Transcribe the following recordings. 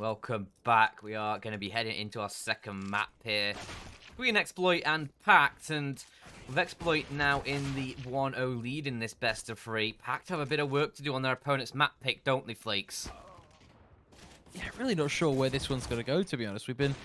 Welcome back. We are going to be heading into our second map here between eXploit and PACT, and with eXploit now in the 1-0 lead in this best of three, PACT have a bit of work to do on their opponent's map pick, don't they, Flakes? Yeah, really not sure where this one's going to go, to be honest. We've been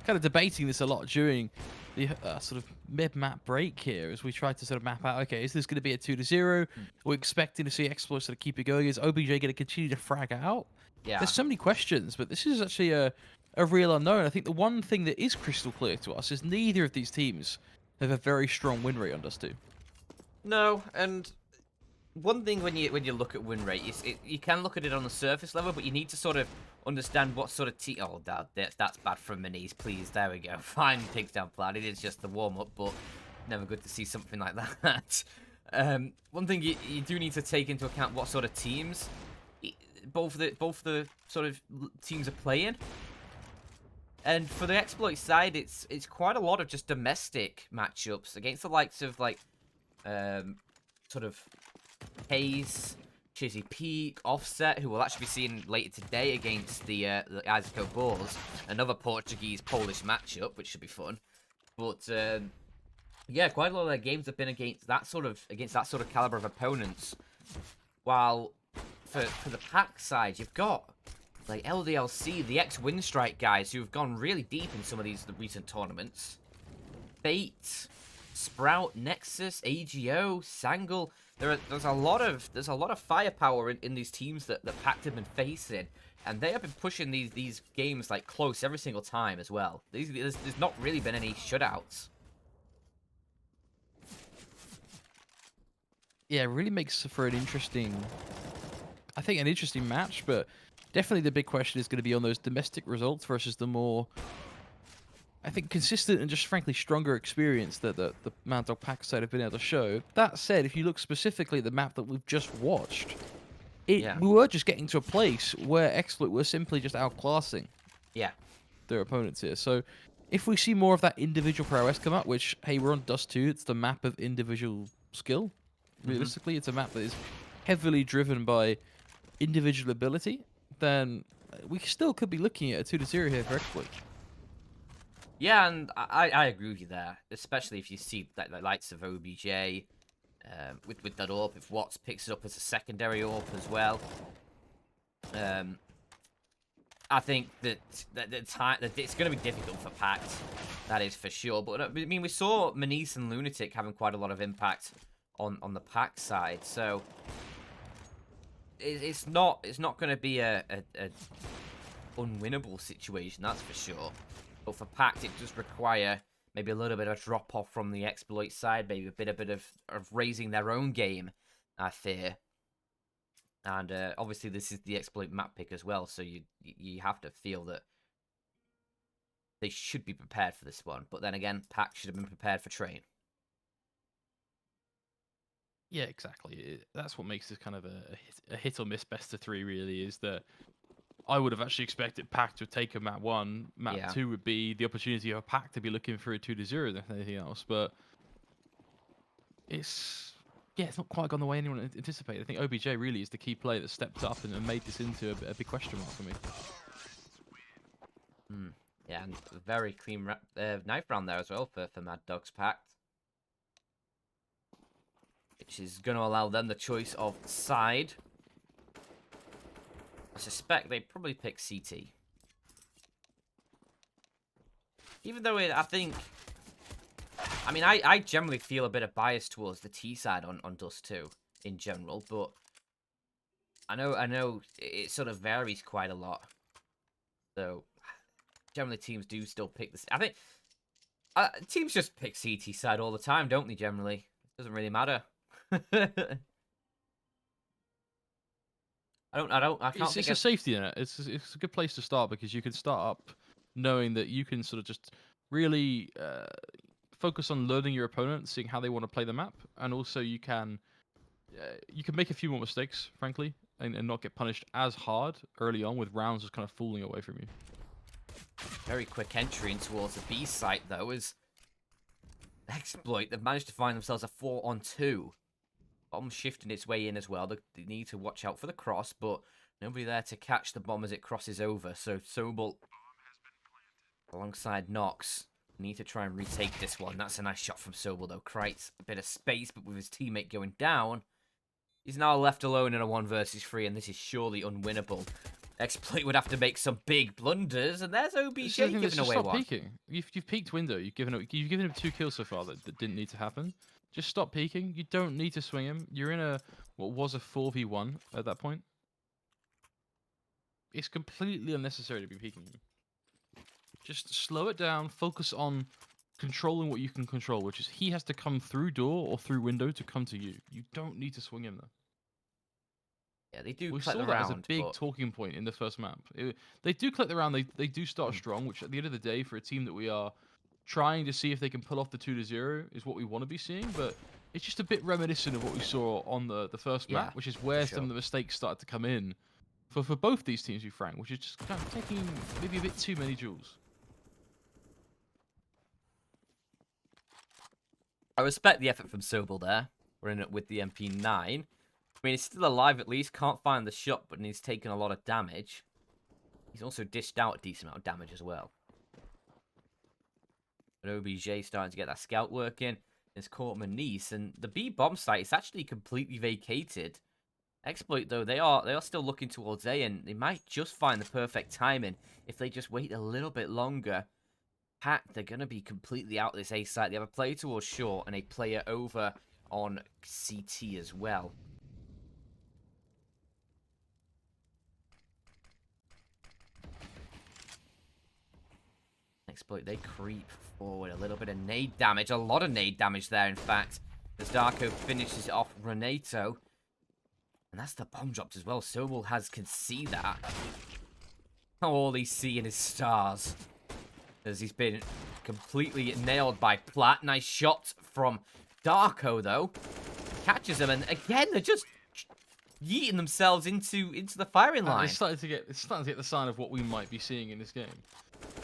kind of debating this a lot during the sort of mid-map break here as we try to sort of map out, okay, is this going to be a 2-0? We're expecting to see eXploit sort of keep it going. Is OBJ going to continue to frag out? Yeah. There's so many questions, but this is actually a real unknown. I think the one thing that is crystal clear to us is neither of these teams have a very strong win rate on Dust 2. No, and one thing when you look at win rate, you can look at it on the surface level, but you need to sort of understand what sort of team. Oh, that's bad from my knees. Please, there we go. Fine, pigs down flat. It is just the warm up, but never good to see something like that. One thing you do need to take into account what sort of teams both the sort of teams are playing. And for the eXploit side, it's quite a lot of just domestic matchups against the likes of like sort of Hayes, Chizzy Peak, Offset, who we'll actually be seeing later today against the Isaaco Bulls, another Portuguese-Polish matchup, which should be fun. But yeah, quite a lot of their games have been against that sort of caliber of opponents. While for the PACT side, you've got like LDLC, the ex-Winstrike guys who have gone really deep in some of the recent tournaments. Fate, Sprout, Nexus, AGO, Sangle. There's a lot of firepower in these teams that PACT have been facing, and they have been pushing these games like close every single time as well. There's not really been any shutouts. Yeah, it really makes for an interesting, I think, an interesting match, but definitely the big question is going to be on those domestic results versus the more, I think, consistent and just frankly stronger experience that the MADDOG PACT side have been able to show. That said, if you look specifically at the map that we've just watched, we were just getting to a place where eXploit were simply just outclassing their opponents here. So if we see more of that individual prowess come up, which, hey, we're on Dust 2, it's the map of individual skill. Realistically, it's a map that is heavily driven by individual ability, then we still could be looking at a 2-0 here for eXploit. Yeah, and I agree with you there, especially if you see that the likes of OBJ with that AWP, if Watts picks it up as a secondary AWP as well. I think that it's going to be difficult for PACT, that is for sure. But I mean, we saw Manise and Lunatic having quite a lot of impact on the PACT side, so it's not going to be a unwinnable situation, that's for sure. But for PACT, it does require maybe a little bit of drop off from the eXploit side, maybe a bit of raising their own game, I fear. And obviously, this is the eXploit map pick as well, so you have to feel that they should be prepared for this one. But then again, PACT should have been prepared for Train. Yeah, exactly. That's what makes this kind of a hit or miss best of three, really, is that I would have actually expected PACT to take a map 1. Map 2 would be the opportunity of PACT to be looking for a 2-0 than anything else. But it's not quite gone the way anyone anticipated. I think OBJ really is the key player that stepped up and made this into a big question mark for me. Yeah, and a very clean knife round there as well for MADDOG's PACT, which is going to allow them the choice of side. I suspect they probably pick CT. Even though I generally feel a bit of bias towards the T side on Dust 2 in general, but I know it sort of varies quite a lot. So generally teams do still pick this. I think teams just pick CT side all the time, don't they? Generally, it doesn't really matter. I can't think it's a safety net. It's a good place to start because you can start up knowing that you can sort of just really focus on learning your opponent, seeing how they want to play the map, and also you can make a few more mistakes, frankly, and not get punished as hard early on with rounds just kind of falling away from you. Very quick entry in towards the B site though is eXploit. They've managed to find themselves a 4-on-2. Bomb shifting its way in as well. They need to watch out for the cross, but Nobody there to catch the bomb as it crosses over. So Sobel, alongside Nox, need to try and retake this one. That's a nice shot from Sobel, though. Kreitz, a bit of space, but with his teammate going down, he's now left alone in a 1 versus 3, and this is surely unwinnable. eXploit would have to make some big blunders, and there's OBJ giving away stop one. peeking. You've peeked window. You've given him 2 kills so far that didn't need to happen. Just stop peeking. You don't need to swing him. You're in a what was a 4v1 at that point. It's completely unnecessary to be peeking him. Just slow it down. Focus on controlling what you can control, which is he has to come through door or through window to come to you. You don't need to swing him there. Yeah, they do We collect saw the that as a round, big but... talking point in the first map. They do collect the round. They do start strong, which at the end of the day, for a team that we are trying to see if they can pull off the 2-0, is what we want to be seeing. But it's just a bit reminiscent of what we saw on the first map, which is where some of the mistakes started to come in for both these teams, to be frank, which is just kind of taking maybe a bit too many jewels. I respect the effort from Sobel there. We're in it with the MP9. I mean, he's still alive at least. Can't find the shot, but he's taken a lot of damage. He's also dished out a decent amount of damage as well. But OBJ starting to get that scout working. It's caught Manice, and the B bomb site is actually completely vacated. eXploit, though, they are still looking towards A, and they might just find the perfect timing if they just wait a little bit longer. PACT, they're going to be completely out of this A site. They have a player towards short and a player over on CT as well. eXploit, they creep forward. A little bit of nade damage. A lot of nade damage there, in fact. As Darko finishes it off Renato. And that's the bomb dropped as well. Sobel can see that. All he's seeing is stars. As he's been completely nailed by Platt. Nice shot from Darko, though. Catches him, and again, they're just yeeting themselves into the firing line. It's starting to get the sign of what we might be seeing in this game.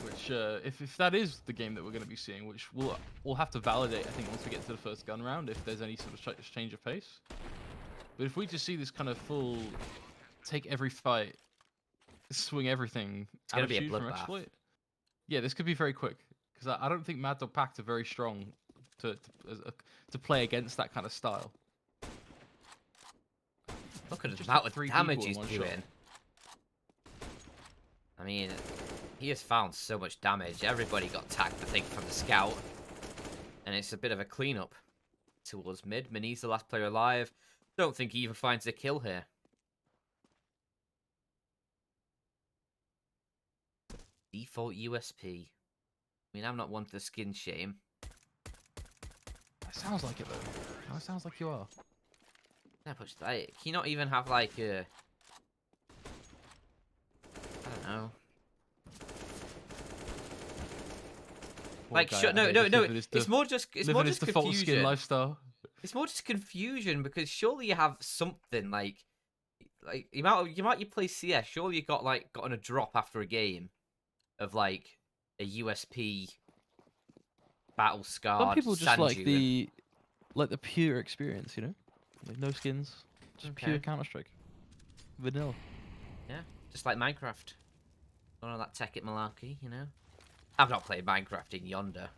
Which, if that is the game that we're going to be seeing, which we'll have to validate, I think, once we get to the first gun round, if there's any sort of change of pace. But if we just see this kind of full take every fight, swing everything, it's going to be a bloodbath. Yeah, this could be very quick, because I don't think MADDOG PACT are very strong to play against that kind of style. Look at the amount of damage he's doing. I mean, he has found so much damage. Everybody got tagged, I think, from the scout. And it's a bit of a cleanup towards mid. Mani's the last player alive. Don't think he even finds a kill here. Default USP. I mean, I'm not one for skin shame. That sounds like it, though. That sounds like you are. Yeah, but can you not even have, like, a... I don't know. Like, no. It's more just default skin lifestyle. It's more just confusion, because surely you have something like you might play CS. Surely you gotten a drop after a game of like a USP battle scarred. Some people just like the pure experience, you know, like no skins, just pure Counter-Strike, vanilla. Yeah, just like Minecraft. None of that tech it malarkey, you know. I've not played Minecraft in yonder.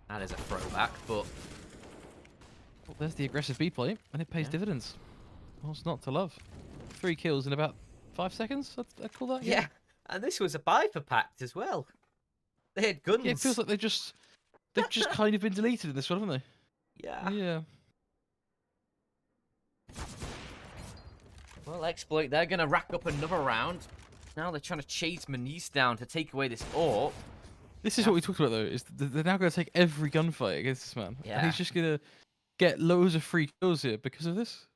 That is a throwback, but... Well, there's the aggressive B play, and it pays dividends. What's not to love? 3 kills in about 5 seconds, I'd call that? Yeah, and this was a buy for PACT as well. They had guns. Yeah, it feels like they've just kind of been deleted in this one, haven't they? Yeah. Yeah. Well, eXploit, they're going to rack up another round. Now they're trying to chase Manice down to take away this AWP. This is what we talked about, though, is they're now going to take every gunfight against this man. Yeah. And he's just going to get loads of free kills here because of this.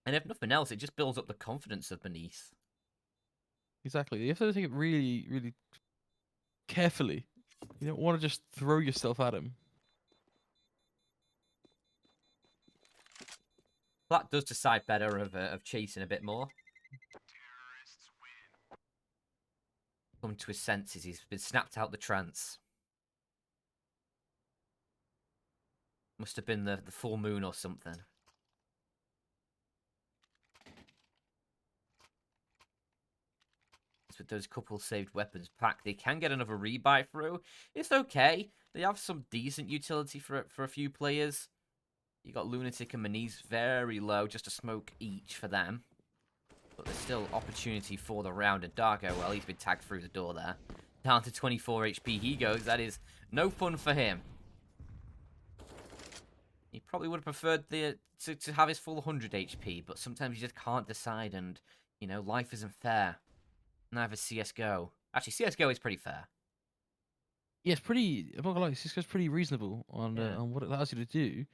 And if nothing else, it just builds up the confidence of Manice. Exactly. You have to take it really, really carefully. You don't want to just throw yourself at him. That does decide better of chasing a bit more. Come to his senses. He's been snapped out the trance. Must have been the full moon or something. with those couple saved weapons. PACT, they can get another rebuy through. It's okay. They have some decent utility for a few players. You got Lunatic and Maniz very low, just a smoke each for them. But there's still opportunity for the round. And Darko, well, he's been tagged through the door there. Down to 24 HP he goes. That is no fun for him. He probably would have preferred to have his full 100 HP, but sometimes you just can't decide, and, you know, life isn't fair. Neither CSGO. Actually, CSGO is pretty fair. Yeah, it's pretty. I'm not gonna lie, Cisco's pretty reasonable on Yeah. on what it allows you to do.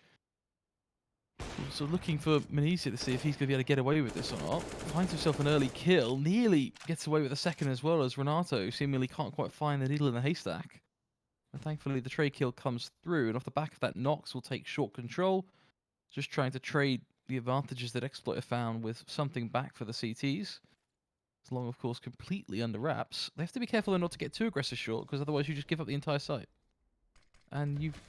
So looking for Manisi to see if he's going to be able to get away with this or not. Finds himself an early kill, nearly gets away with a second as well as Renato, seemingly can't quite find the needle in the haystack. And thankfully the trade kill comes through, and off the back of that, Nox will take short control, just trying to trade the advantages that eXploit have found with something back for the CTs. As long, of course, completely under wraps. They have to be careful not to get too aggressive short, because otherwise you just give up the entire site. And you've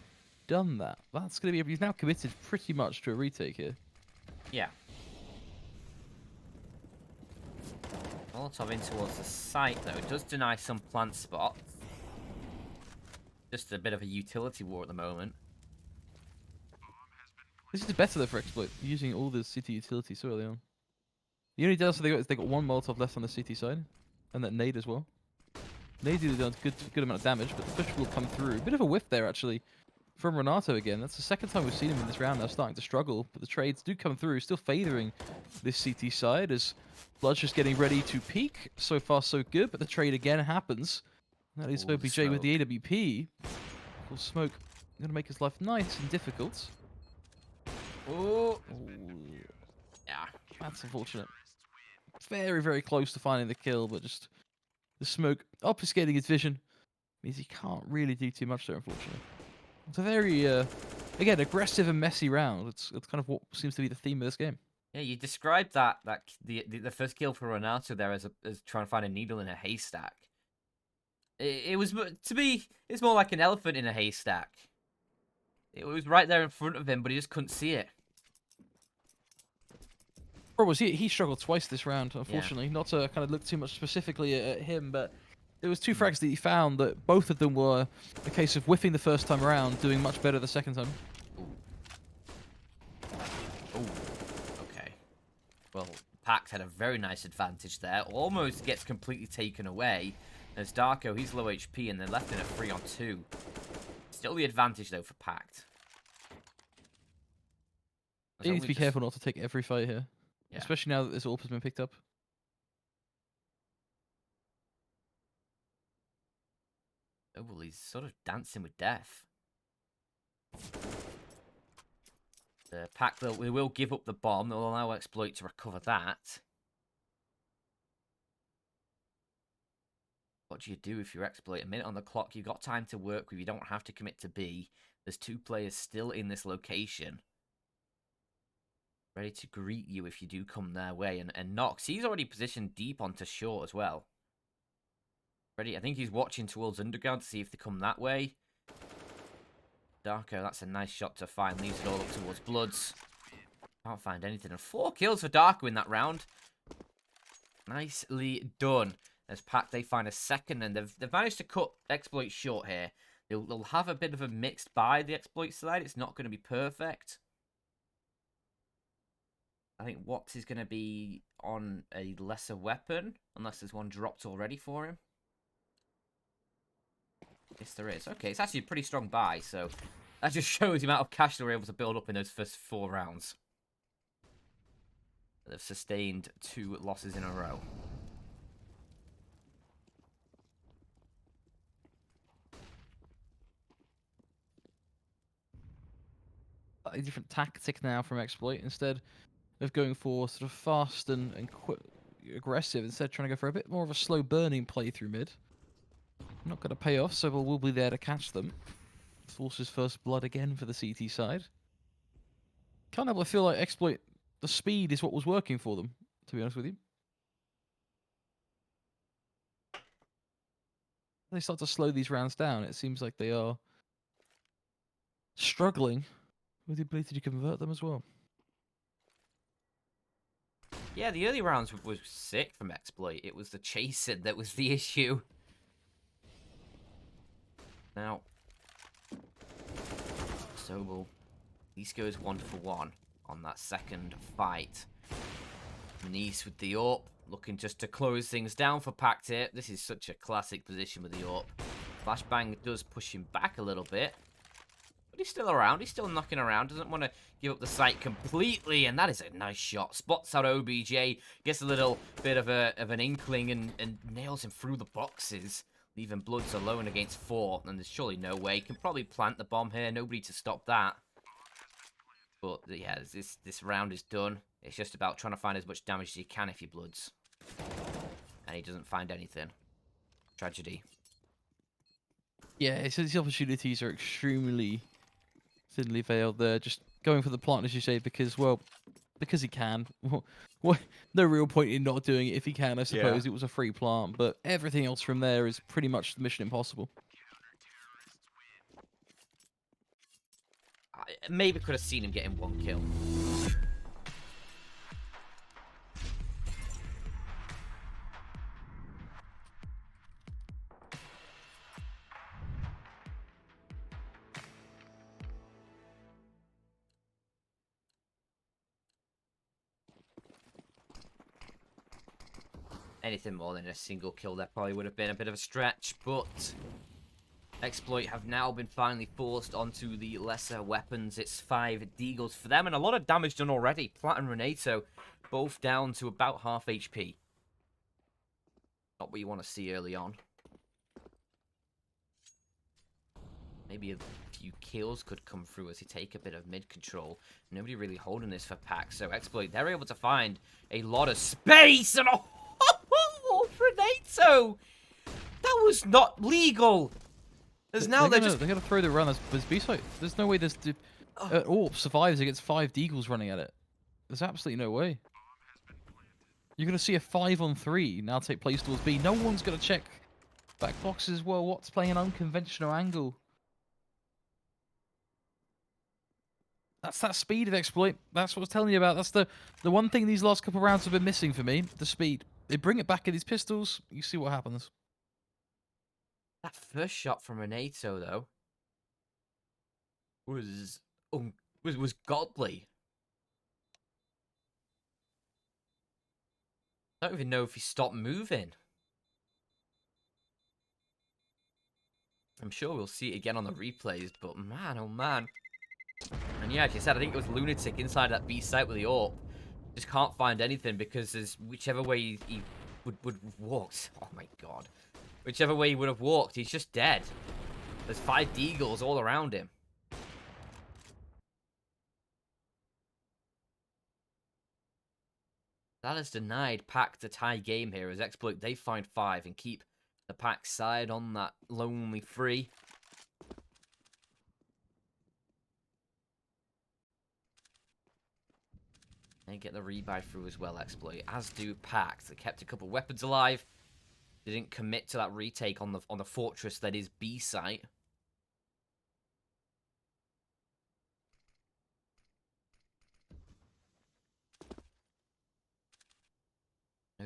done that. That's going to be... He's now committed pretty much to a retake here. Yeah. Molotov in towards the site, though. It does deny some plant spots. Just a bit of a utility war at the moment. This is better though for eXploit, using all the CT utility so early on. The only downside they got is they got one Molotov left on the CT side, and that nade as well. Nade did a good amount of damage, but the push will come through. A bit of a whiff there actually from Renato again. That's the second time we've seen him in this round now, starting to struggle, but the trades do come through, still favoring this CT side as Blood's just getting ready to peak. So far so good, but the trade again happens. That is OBJ with the AWP. Will smoke going to make his life nice and difficult. Oh, yeah. That's unfortunate. Very, very close to finding the kill, but just the smoke obfuscating his vision means he can't really do too much there, unfortunately. It's a very, again, aggressive and messy round. It's kind of what seems to be the theme of this game. Yeah, you described the first kill for Renato there as trying to find a needle in a haystack. It was, to me, it's more like an elephant in a haystack. It was right there in front of him, but he just couldn't see it. He struggled twice this round, unfortunately. Yeah. Not to kind of look too much specifically at him, but there was two frags that he found that both of them were a case of whiffing the first time around, doing much better the second time. Ooh. Okay. Well, PACT had a very nice advantage there. Almost gets completely taken away. There's Darko, he's low HP, and they're left in a 3-on-2. Still the advantage, though, for PACT. You need to be careful not to take every fight here. Yeah. Especially now that this AWP has been picked up. Oh, well, he's sort of dancing with death. The PACT, we will give up the bomb. They'll allow eXploit to recover that. What do you do if you're eXploit? A minute on the clock. You've got time to work with. You don't have to commit to B. There's two players still in this location, ready to greet you if you do come their way. And Nox, he's already positioned deep onto short as well. Ready? I think he's watching towards underground to see if they come that way. Darko, that's a nice shot to find. Leaves it all up towards Bloods. Can't find anything. And 4 kills for Darko in that round. Nicely done. As PACT, they find a second, and they've managed to cut eXploit short here. They'll have a bit of a mixed buy, the eXploit side. It's not going to be perfect. I think Watts is going to be on a lesser weapon, unless there's one dropped already for him. Yes, there is. Okay, it's actually a pretty strong buy, so that just shows the amount of cash they were able to build up in those first 4 rounds. They've sustained 2 losses in a row. A different tactic now from eXploit. Instead of going for sort of fast and aggressive, instead trying to go for a bit more of a slow burning play through mid. Not going to pay off, so we'll be there to catch them. Forces first blood again for the CT side. Can't help but feel like eXploit, the speed is what was working for them, to be honest with you. They start to slow these rounds down. It seems like they are struggling with the ability to convert them as well. Yeah, the early rounds were sick from eXploit. It was the chasing that was the issue. Now, Sobel, at least goes 1-for-1 on that second fight. Manice with the AWP, looking just to close things down for PACT here. This is such a classic position with the AWP. Flashbang does push him back a little bit. But he's still around. He's still knocking around. Doesn't want to give up the site completely. And that is a nice shot. Spots out OBJ. Gets a little bit of an inkling and nails him through the boxes. Leaving Bloods alone against 4. And there's surely no way. Can probably plant the bomb here. Nobody to stop that. But yeah, this round is done. It's just about trying to find as much damage as you can if you Bloods. And he doesn't find anything. Tragedy. Yeah, it's these opportunities are extremely thinly veiled there. Just going for the plant, as you say, because he can. What? No real point in not doing it if he can, I suppose. Yeah. It was a free plant, but everything else from there is pretty much Mission Impossible. I maybe could have seen him getting 1 kill. Anything more than a single kill there probably would have been a bit of a stretch, but eXploit have now been finally forced onto the lesser weapons. It's 5 deagles for them, and a lot of damage done already. Plat and Renato both down to about half HP. Not what you want to see early on. Maybe a few kills could come through as he take a bit of mid control. Nobody really holding this for PACT, so eXploit, they're able to find a lot of space, and Renato! That was not legal! There's now They're gonna throw the run as B-site. There's no way this AWP survives against 5 deagles running at it. There's absolutely no way. You're gonna see a 5-on-3 now take place towards B. No one's gonna check back boxes as well. What's playing an unconventional angle? That's that speed of eXploit. That's what I was telling you about. That's the one thing these last couple of rounds have been missing for me. The speed. They bring it back in these pistols. You see what happens. That first shot from Renato, though, was godly. I don't even know if he stopped moving. I'm sure we'll see it again on the replays, but man, oh man. And yeah, like you said, I think it was Lunatic inside that B site with the AWP. Just can't find anything because there's whichever way he would have walked. Oh my god. Whichever way he would have walked, he's just dead. There's 5 deagles all around him. That has denied PACT a tie game here as eXploit, they find 5 and keep the PACT side on that lonely 3. They get the rebuy through as well, eXploit, as do PACT. They kept a couple weapons alive. They didn't commit to that retake on the fortress that is B site.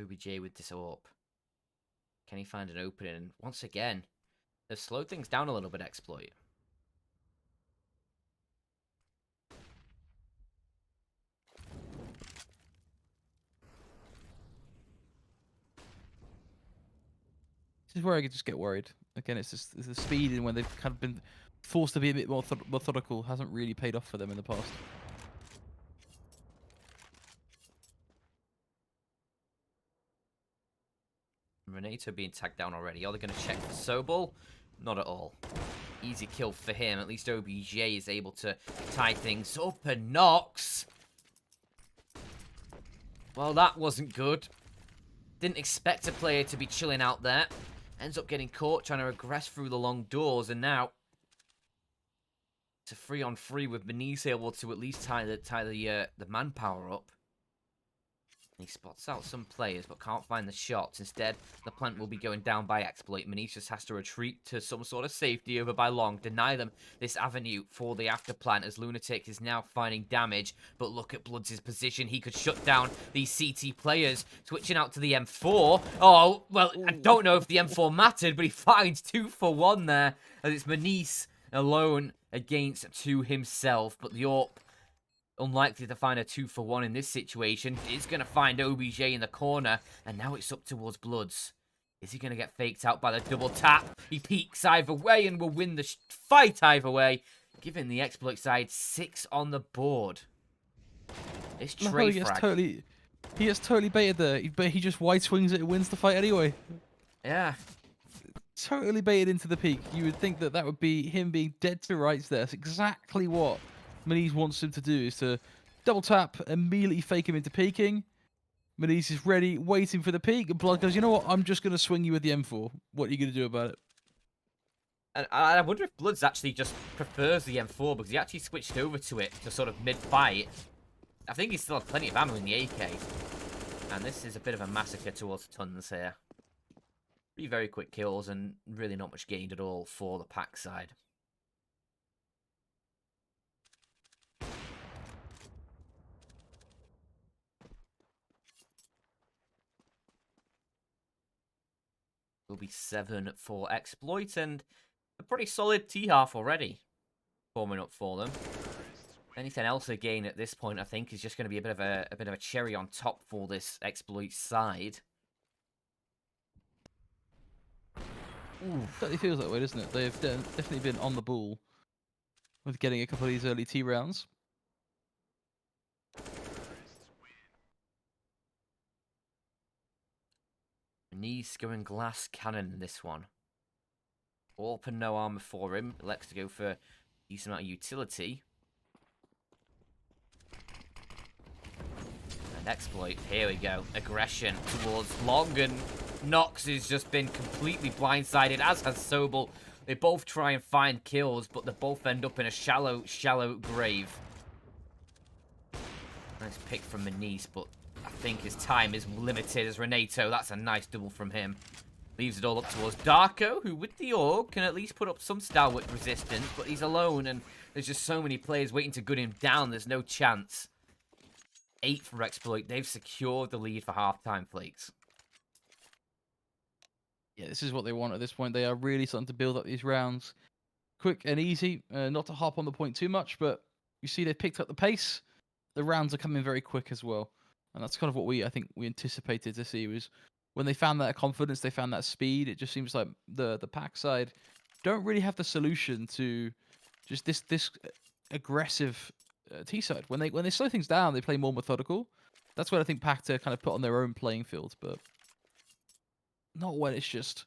OBJ with this AWP. Can he find an opening? Once again, they've slowed things down a little bit, eXploit. This is where I just get worried. Again, it's the speed and when they've kind of been forced to be a bit more methodical hasn't really paid off for them in the past. Renato being tagged down already. Are they going to check for Sobel? Not at all. Easy kill for him. At least OBJ is able to tie things up. And Nox. Well, that wasn't good. Didn't expect a player to be chilling out there. Ends up getting caught trying to regress through the long doors. And now it's a 3-on-3 with Manice able to at least tie the manpower up. He spots out some players, but can't find the shots. Instead, the plant will be going down by eXploit. Manish just has to retreat to some sort of safety over by long. Deny them this avenue for the after plant, as Lunatic is now finding damage. But look at Bloods' position. He could shut down these CT players. Switching out to the M4. Oh, well, I don't know if the M4 mattered, but he finds 2 for 1 there. As it's Manish alone against 2 himself. But the AWP, unlikely to find a 2 for 1 in this situation, is going to find OBJ in the corner, and now it's up towards Bloods. Is he going to get faked out by the double tap? He peeks either way and will win the fight either way, giving the eXploit side 6 on the board. It's Trey frag. He gets totally baited there, but he just wide swings it and wins the fight anyway. Yeah. Totally baited into the peak. You would think that that would be him being dead to rights there. That's exactly what Maniz wants him to do, is to double tap, immediately fake him into peeking. Maniz is ready, waiting for the peek, and Blood goes, you know what, I'm just going to swing you with the M4. What are you going to do about it? And I wonder if Bloods actually just prefers the M4, because he actually switched over to it to sort of mid-fight. I think he still has plenty of ammo in the AK. And this is a bit of a massacre towards Tons here. 3 very quick kills, and really not much gained at all for the PACT side. Will be 7 for eXploit, and a pretty solid T-half already forming up for them. Anything else again at this point, I think, is just going to be a bit of a cherry on top for this eXploit side. Certainly feels that way, doesn't it? They've definitely been on the ball with getting a couple of these early T rounds. Nice going glass cannon in this one. Open, no armor for him. Elects to go for a decent amount of utility. And eXploit, here we go. Aggression towards Long, and Nox has just been completely blindsided, as has Sobel. They both try and find kills, but they both end up in a shallow, shallow grave. Nice pick from Maniz, but I think his time is limited as Renato. That's a nice double from him. Leaves it all up towards Darko, who with the AUG can at least put up some stalwart resistance, but he's alone, and there's just so many players waiting to gun him down. There's no chance. 8 for eXploit. They've secured the lead for halftime, Flakes. Yeah, this is what they want at this point. They are really starting to build up these rounds. Quick and easy, not to harp on the point too much, but you see they've picked up the pace. The rounds are coming very quick as well. And that's kind of what I think we anticipated to see, was when they found that confidence, they found that speed. It just seems like the PACT side don't really have the solution to just this aggressive T side. When they slow things down, they play more methodical. That's what I think PACT are kind of put on their own playing field, but not when it's just,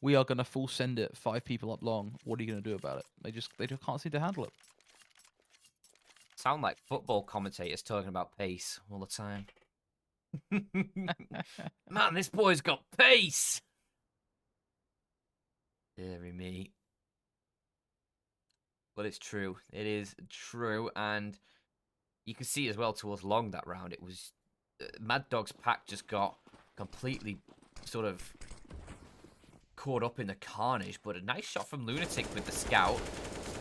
we are going to full send it 5 people up long. What are you going to do about it? They just can't seem to handle it. Sound like football commentators talking about pace all the time. Man, this boy's got pace. Deary me. But it's true. It is true, and you can see as well towards long that round. It was MADDOG's PACT just got completely sort of caught up in the carnage, but a nice shot from Lunatic with the scout.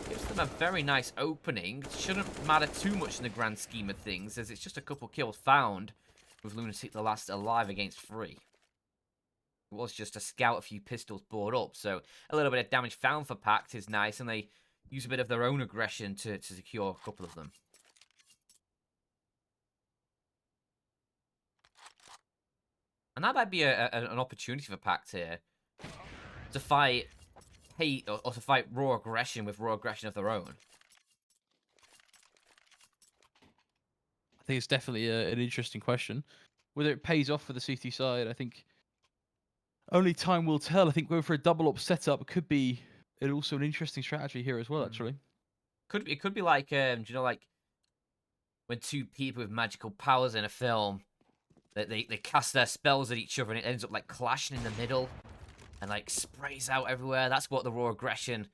Gives them a very nice opening. Shouldn't matter too much in the grand scheme of things, as it's just a couple kills found, with Lunatic the last alive against 3. It was just a scout, a few pistols brought up, so a little bit of damage found for PACT is nice, and they use a bit of their own aggression to secure a couple of them. And that might be an opportunity for PACT here to fight hate, or to fight raw aggression with raw aggression of their own. I think it's definitely an interesting question. Whether it pays off for the CT side, I think only time will tell. I think going for a double up setup could be also an interesting strategy here as well, actually. It could be like, do you know, like when 2 people with magical powers in a film, they cast their spells at each other and it ends up like clashing in the middle and like sprays out everywhere. That's what the raw aggression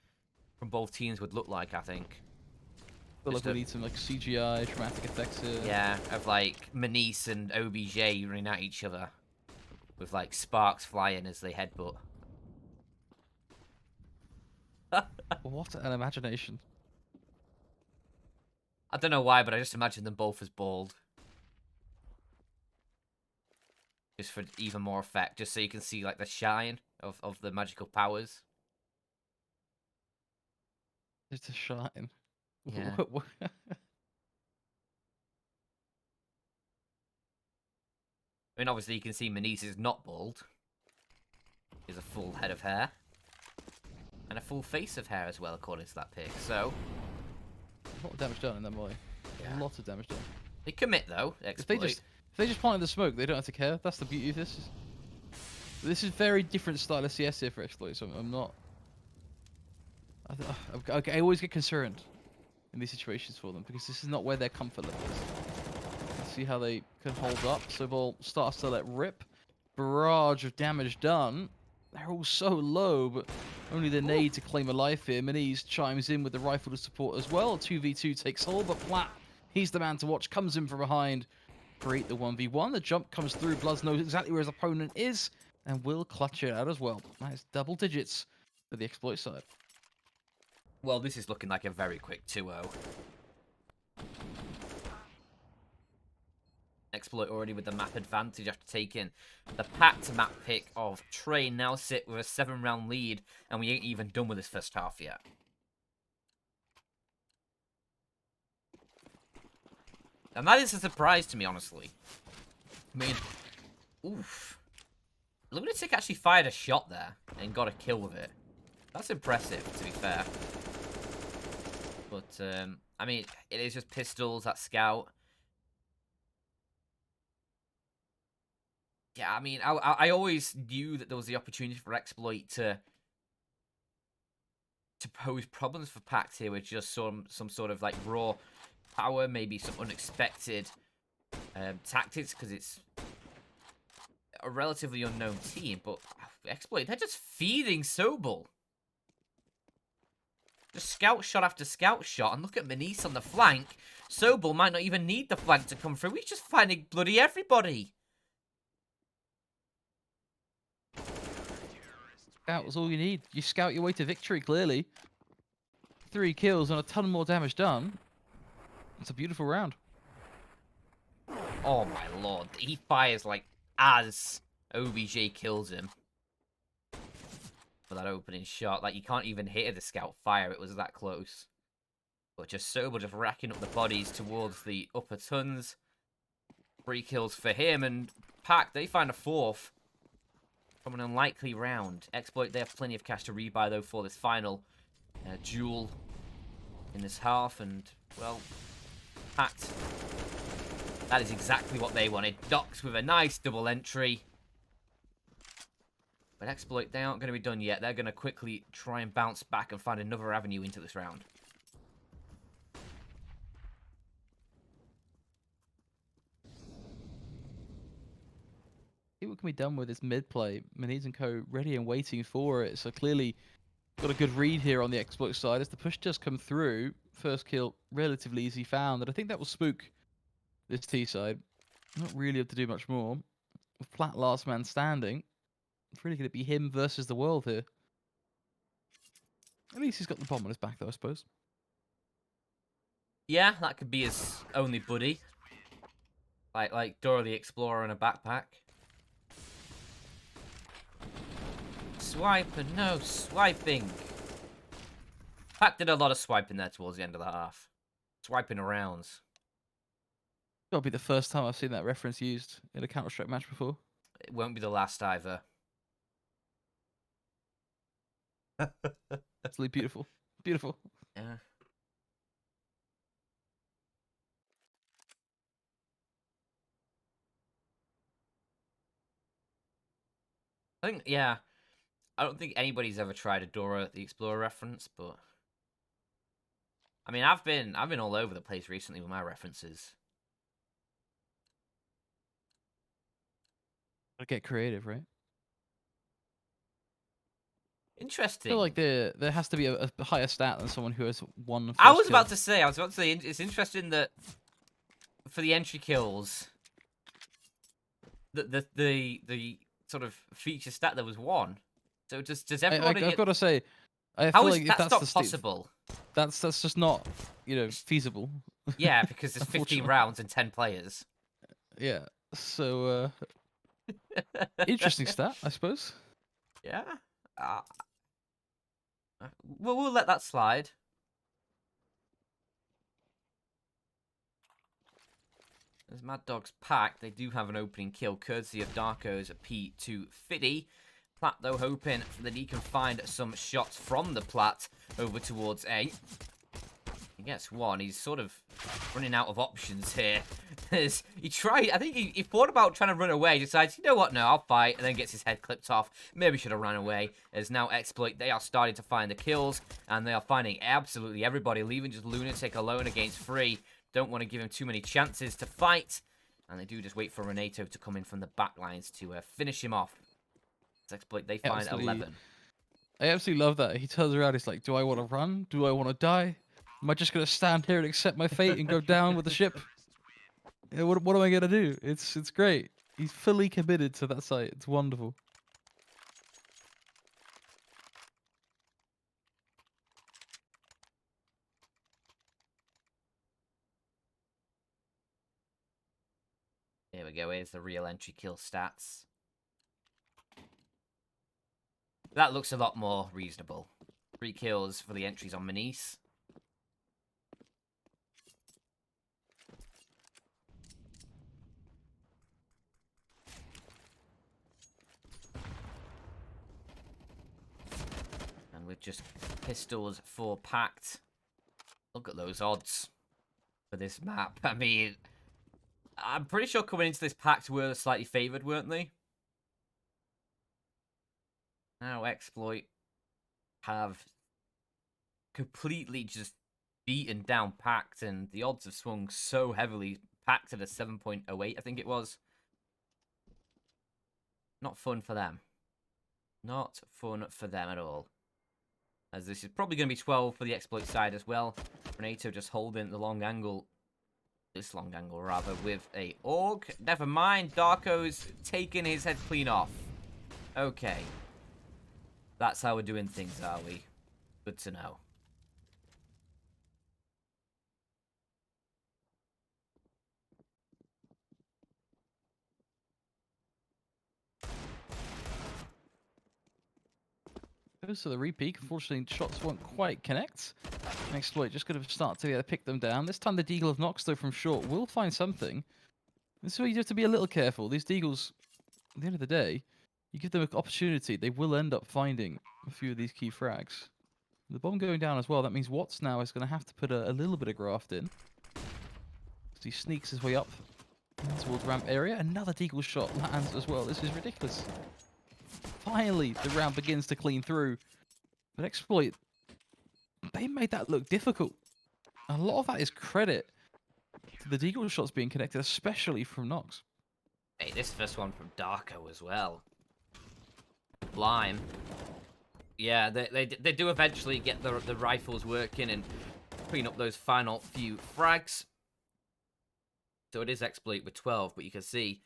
from both teams would look like, I think. feel like we need some like CGI dramatic effects here. Yeah, of like Manise and OBJ running at each other with like sparks flying as they headbutt. What an imagination. I don't know why, but I just imagine them both as bald. Just for even more effect, just so you can see like the shine of the magical powers. Just a shine. Yeah. I mean, obviously you can see Manise is not bald. He has a full head of hair. And a full face of hair as well, according to that pic. So, A lot of damage done in that way. Yeah. A lot of damage done. they commit though. If eXploit. they just planted the smoke, they don't have to care. That's the beauty of this. This is very different style of CS here for eXploit, so I'm not. I always get concerned in these situations for them because this is not where their comfort level is. See how they can hold up. So ball starts to let rip. Barrage of damage done. They're all so low, but only the nade to claim a life here. Manise chimes in with the rifle to support as well. 2v2 takes hold, but Platt, he's the man to watch. Comes in from behind. Create the 1v1. The jump comes through. Bloods knows exactly where his opponent is and will clutch it out as well. That is double digits for the eXploit side. Well, this is looking like a very quick 2-0. eXploit already with the map advantage after taking the PACT map pick of Trey. Now sit with a 7-round lead, and we ain't even done with this first half yet. And that is a surprise to me, honestly. I mean, oof. Lunatic actually fired a shot there and got a kill with it. That's impressive, to be fair. But, I mean, it is just pistols, that scout. Yeah, I mean, I always knew that there was the opportunity for eXploit to pose problems for PACT here with just some sort of, like, raw power, maybe some unexpected tactics, because it's a relatively unknown team, but eXploit, they're just feeding Sobel. Just scout shot after scout shot, and look at Manise on the flank. Sobel might not even need the flank to come through. He's just finding bloody everybody. That was all you need. You scout your way to victory, clearly. 3 kills and a ton more damage done. It's a beautiful round. Oh my lord, he fires like as OBJ kills him. For that opening shot, like you can't even hit the scout fire, it was that close. But just Sobel just racking up the bodies towards the upper tons. 3 kills for him, and PACT, they find a 4th. From an unlikely round. eXploit, they have plenty of cash to rebuy, though, for this final duel in this half. And, well, PACT, that is exactly what they wanted. Docs with a nice double entry. But eXploit, they aren't going to be done yet. They're going to quickly try and bounce back and find another avenue into this round. See what can be done with this mid play. Manise and Co. ready and waiting for it. So clearly got a good read here on the eXploit side. As the push does come through, first kill relatively easy found. And I think that will spook this T side. Not really able to do much more. Flat last man standing. It's really going to be him versus the world here. At least he's got the bomb on his back, though, I suppose. Yeah, that could be his only buddy. Like Dora the Explorer in a backpack. Swiping, no swiping. PACT did a lot of swiping there towards the end of the half. Swiping around. Gotta be the first time I've seen that reference used in a Counter-Strike match before. It won't be the last either. Absolutely beautiful. Beautiful. Yeah. I think, yeah. I don't think anybody's ever tried a Dora the Explorer reference, but I mean, I've been all over the place recently with my references. Gotta get creative, right? Interesting. I feel like there has to be a higher stat than someone who has one I first was kill. about to say, it's interesting that for the entry kills, the sort of feature stat there was 1. So does everyone in I've got to say, I how feel is like if that's that's not the state, possible? that's just not feasible. Yeah, because there's 15 Unfortunately, rounds and 10 players. yeah. So interesting stat, I suppose. Yeah. Uh, we'll let that slide. As MADDOG's PACT, they do have an opening kill, courtesy of Darko's P250. Platt, though, hoping that he can find some shots from the Platt over towards A. He gets 1. He's sort of running out of options here. He tried, I think he thought about trying to run away, decides, you know what, no, I'll fight, and then gets his head clipped off. Maybe should have run away. As now eXploit, they are starting to find the kills, and they are finding absolutely everybody, leaving just Lunatic alone against 3. Don't want to give him too many chances to fight. And they do just wait for Renato to come in from the back lines to finish him off. eXploit, they find 11. I absolutely love that. He turns around, he's like, do I want to run? Do I want to die? Am I just going to stand here and accept my fate and go down with the ship? What am I going to do? It's great. He's fully committed to that site. It's wonderful. Here we go. Here's the real entry kill stats. That looks a lot more reasonable. 3 kills for the entries on Manice. And with just pistols for PACT. Look at those odds for this map. I mean, I'm pretty sure coming into this PACT were slightly favoured, weren't they? Now eXploit have completely just beaten down PACT, and the odds have swung so heavily. PACT at a 7.08, I think it was. Not fun for them. Not fun for them at all. As this is probably going to be 12 for the eXploit side as well. Renato just holding the long angle. This long angle, rather, with a AUG. Never mind, Darko's taking his head clean off. Okay. That's how we're doing things, are we? Good to know. Goes to the repeat. Unfortunately, shots won't quite connect. eXploit just going to start to pick them down. This time the Deagle of Nox, though, from short will find something. This is where you have to be a little careful. These Deagles, at the end of the day, you give them an opportunity, they will end up finding a few of these key frags. The bomb going down as well, that means Watts now is going to have to put a little bit of graft in. So he sneaks his way up towards ramp area. Another Deagle shot lands as well. This is ridiculous. Finally, the round begins to clean through. But eXploit, they made that look difficult. A lot of that is credit to the Deagle shots being connected, especially from Nox. Hey, this first one from Darko as well. Lime. Yeah, they do eventually get the rifles working and clean up those final few frags. So it is eXploit with 12, but you can see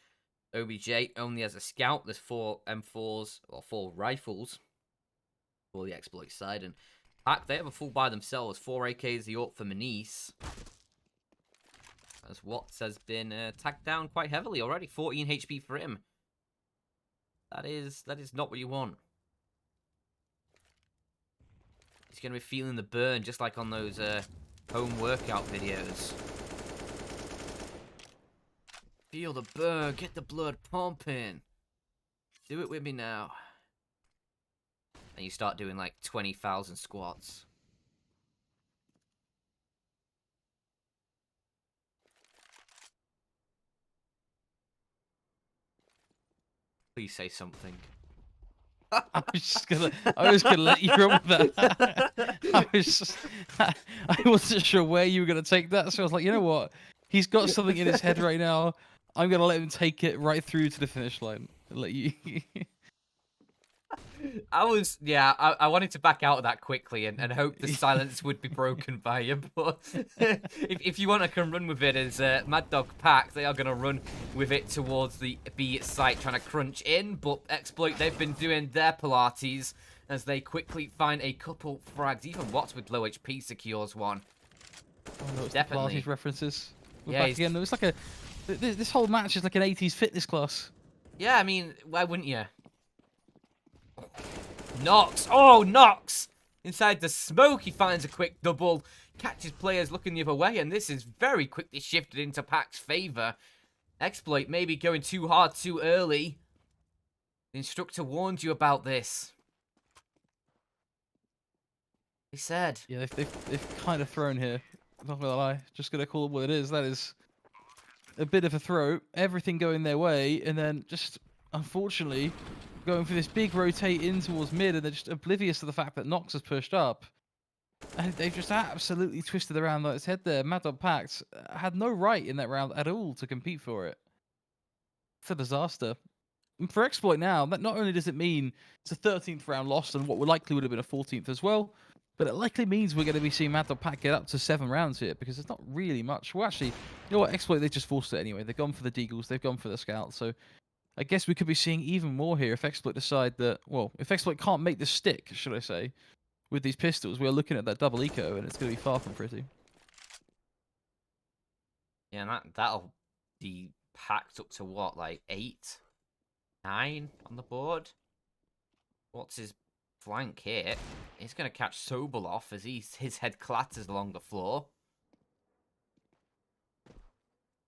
OBJ only has a scout. There's 4 M4s, or 4 rifles for the eXploit side. And PACT, they have a full by themselves. 4 AKs, the AUG for Manice. As Watts has been tagged down quite heavily already. 14 HP for him. That is not what you want. He's going to be feeling the burn, just like on those home workout videos. Feel the burn, get the blood pumping. Do it with me now. And you start doing like 20,000 squats. Please say something. I was gonna let you run with that. I wasn't sure where you were gonna take that, so I was like, you know what? He's got something in his head right now. I'm gonna let him take it right through to the finish line and let you. I wanted to back out of that quickly and hope the silence would be broken by him. But if you want, I can run with it as MADDOG PACT. They are going to run with it towards the B site, trying to crunch in. But eXploit, they've been doing their Pilates as they quickly find a couple frags. Even Watts with low HP secures one. Oh, no, it's Definitely. the Pilates references. We're Yeah, back again. It's like this whole match is like an 80s fitness class. Yeah, I mean, why wouldn't you? Nox! Oh, Nox! Inside the smoke, he finds a quick double, catches players looking the other way, and this is very quickly shifted into PAC's favour. eXploit maybe going too hard too early. The instructor warned you about this. He said. Yeah, they've kind of thrown here. Not gonna lie, just gonna call it what it is. That is a bit of a throw. Everything going their way, and then just unfortunately going for this big rotate in towards mid, and they're just oblivious to the fact that Nox has pushed up. And they've just absolutely twisted around like its head there. MADDOG PACT had no right in that round at all to compete for it. It's a disaster. And for eXploit now, that not only does it mean it's a 13th round loss and what would likely would have been a 14th as well, but it likely means we're going to be seeing MADDOG PACT get up to 7 rounds here because there's not really much. Well, actually, you know what? eXploit, they just forced it anyway. They've gone for the Deagles, they've gone for the Scouts, so I guess we could be seeing even more here if eXploit decide that, well, if eXploit can't make this stick, should I say, with these pistols, we're looking at that double eco, and it's going to be far from pretty. Yeah, and that'll be packed up to what, like 8, 9 on the board? What's his flank here? He's going to catch Sobel off as his head clatters along the floor.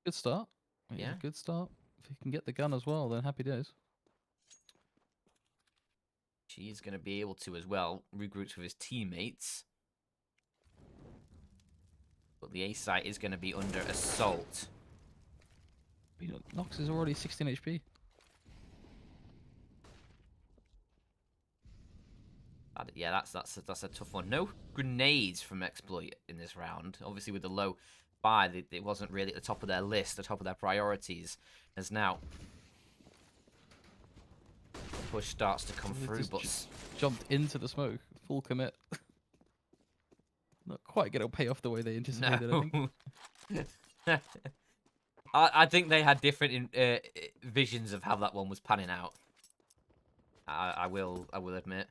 Good start. Yeah. Good start. If he can get the gun as well, then happy days. She's going to be able to as well. Regroups with his teammates. But the A site is going to be under assault. You know, Nox is already 16 HP. Yeah, that's a tough one. No grenades from eXploit in this round. Obviously, with the low buy, it wasn't really at the top of their list, the top of their priorities. As now, push starts to come through, but jumped into the smoke, full commit. Not quite going to pay off the way they anticipated. No. I think. I think they had different visions of how that one was panning out. I will admit.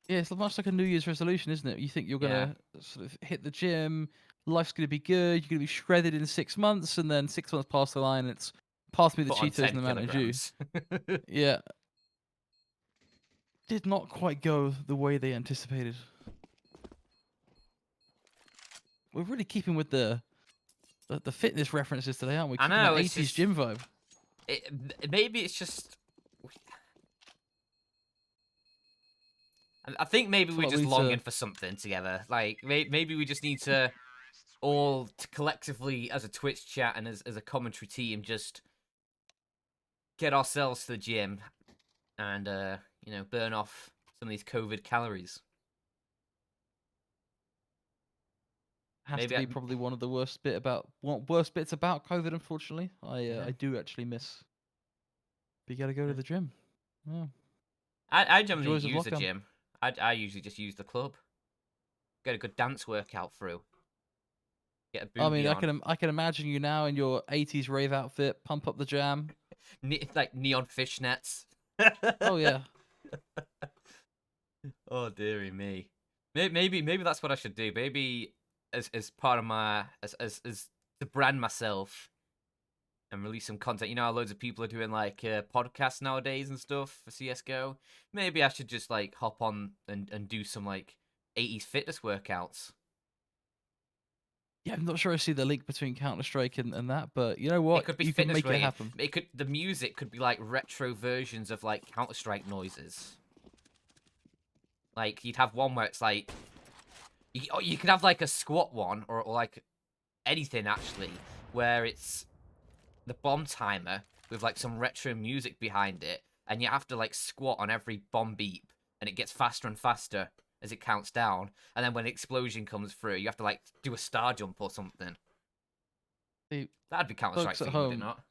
Yeah, it's much like a New Year's resolution, isn't it? You think you're gonna sort of hit the gym, life's gonna be good, you're gonna be shredded in 6 months, and then 6 months past the line, it's pass me the Put on Cheetos 10 and the Mountain Dew. kilograms. Yeah, did not quite go the way they anticipated. We're really keeping with the fitness references today, aren't we? I Keeping know, that it's 80s just, gym vibe. Maybe it's just. I think maybe we're just longing for something together. Like maybe we just need to all collectively, as a Twitch chat and as a commentary team, just get ourselves to the gym and you know, burn off some of these COVID calories. Has to be probably one of the worst bits about COVID. Unfortunately, I do actually miss. But you gotta go to the gym. Yeah. I generally use the gym. I usually just use the club. Get a good dance workout through. Get a booty I mean, on. I can imagine you now in your 80s rave outfit, pump up the jam. Like neon fishnets. Oh yeah. Oh dearie me. Maybe that's what I should do. Maybe as part of my as to brand myself and release some content. You know how loads of people are doing like podcasts nowadays and stuff for CS:GO. Maybe I should just like hop on and do some like 80s fitness workouts. Yeah, I'm not sure I see the link between Counter-Strike and that, but you know what? It could be you fitness can make it happen. The music could be like retro versions of like Counter-Strike noises. Like you'd have one where it's like you could have like a squat one or like anything actually where it's the bomb timer with like some retro music behind it, and you have to like squat on every bomb beep, and it gets faster and faster as it counts down, and then when an explosion comes through, you have to like do a star jump or something. See, that'd be Counter-Strike themed, would it not?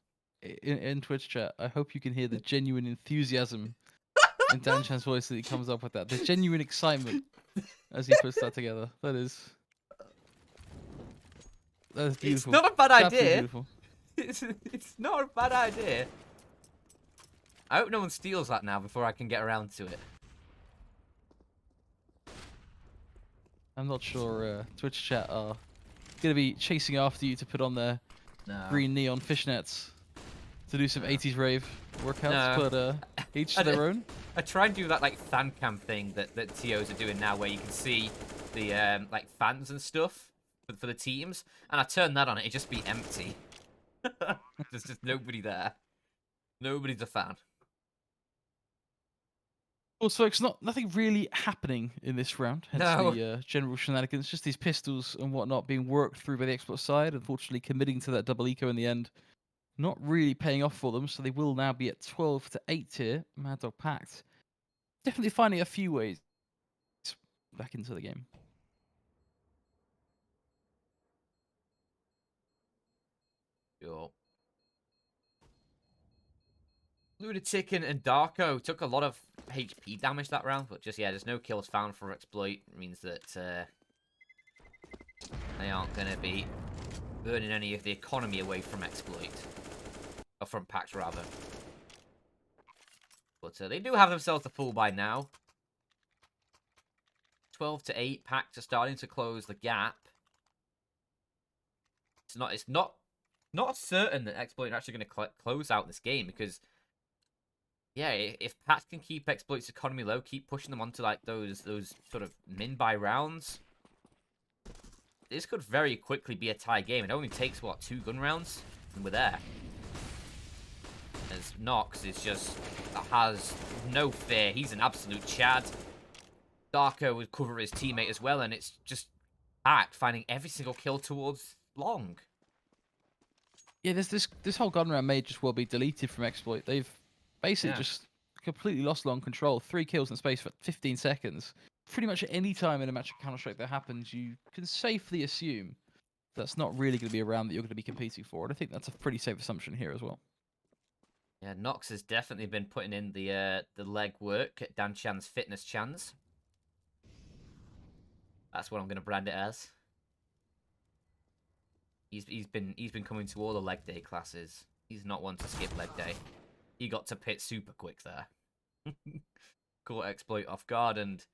In Twitch chat, I hope you can hear the genuine enthusiasm in Danchan's voice that he comes up with that. The genuine excitement as he puts that together. That is beautiful. It's not a bad It's absolutely idea. beautiful. It's not a bad idea. I hope no one steals that now before I can get around to it. I'm not sure Twitch chat are going to be chasing after you to put on their green neon fishnets to do some 80s rave workouts, but each to their own. I try and do that like fan cam thing that TOs are doing now, where you can see the like fans and stuff for the teams, and I turn that on, it just be empty. There's just nobody there. Nobody's a fan. Well, folks, nothing really happening in this round. Hence No. the general shenanigans. Just these pistols and whatnot being worked through by the eXploit side. Unfortunately, committing to that double eco in the end, not really paying off for them. So they will now be at 12 to 8 here. MADDOG PACT definitely finding a few ways back into the game. Sure. Lunatic and Darko took a lot of HP damage that round, but just, yeah, there's no kills found for eXploit. It means that they aren't going to be burning any of the economy away from eXploit. Or from PACT, rather. But they do have themselves a full by now. 12 to 8, PACT are starting to close the gap. It's not certain that eXploit are actually going to close out this game, because yeah, if PACT can keep eXploit's economy low, keep pushing them onto like those sort of min-buy rounds, this could very quickly be a tie game. It only takes, what, 2 gun rounds? And we're there. As Nox is just, has no fear. He's an absolute Chad. Darko would cover his teammate as well, and it's just PACT finding every single kill towards long. Yeah, this whole gun round may just well be deleted from eXploit. They've basically just completely lost long control. 3 kills in space for 15 seconds. Pretty much at any time in a match of Counter-Strike that happens, you can safely assume that's not really going to be a round that you're going to be competing for. And I think that's a pretty safe assumption here as well. Yeah, Nox has definitely been putting in the leg work at Dan Chan's fitness chans. That's what I'm going to brand it as. He's been coming to all the leg day classes. He's not one to skip leg day. He got to pit super quick there. Caught eXploit off guard, and